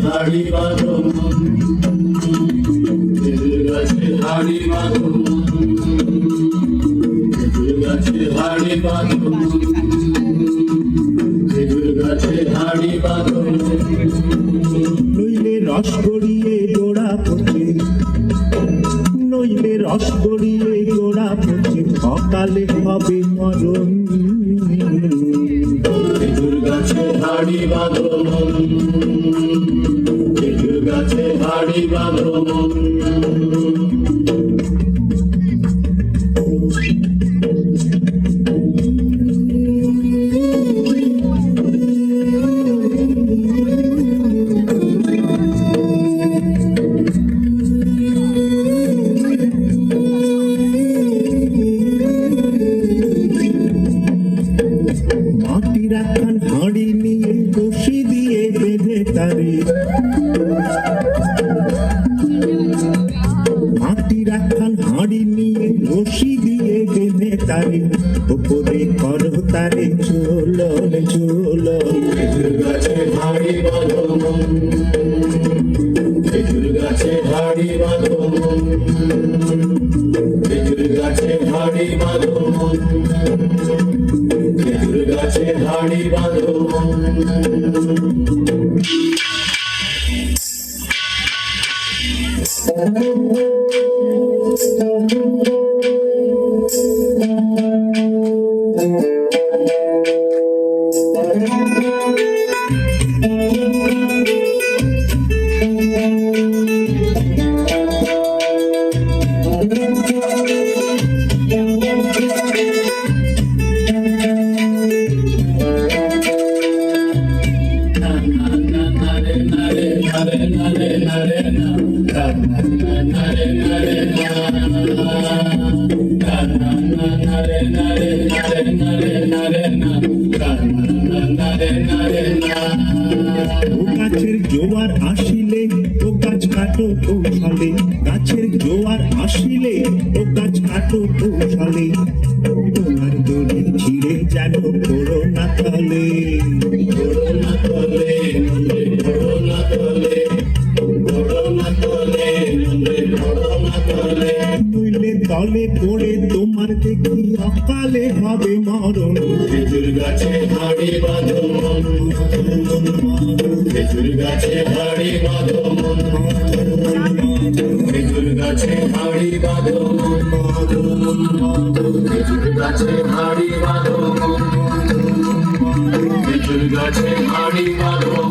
হাড়ি বাঁধো গাছে হাড়ি বাঁধো গাছে হাড়ি বাঁধো গাছে হাড়ি বাঁধো নইলে রস গড়িয়ে গোড়া পচে নইলে রস গড়িয়ে গোড়া পচে অকালে হবে মরণ গাছে হাড়ি বাঁধো গাছে হাড়ি বাঁধো মাটির একখান হাঁড়ি নিয়ে রশি দিয়ে বেঁধে তারে মাটির একখান হাঁড়ি নিয়ে রশি দিয়ে বেঁধে তারে উপরে করো তারে চলন চলন গাছে হাড়ি বাঁধো গাছে হাড়ি বাঁধো গাছে হাড়ি বাঁধো গাছে হাড়ি বাঁধো গাছের জোয়ার আসিলে ও গাছ কাটো কৌশলে গাছের জোয়ার আসিলে ও গাছ কাটো কৌশলে তোমার দড়ি ছিঁড়ে যেন পড়ো না তলে নইলে তলে পড়ে তোমার দেখি অকালে হবে মরণ গাছে হাড়ি বাঁধো গাছে হাড়ি বাঁধো গাছে হাড়ি বাঁধো গাছে হাড়ি বাঁধো গাছে হাড়ি বাঁধো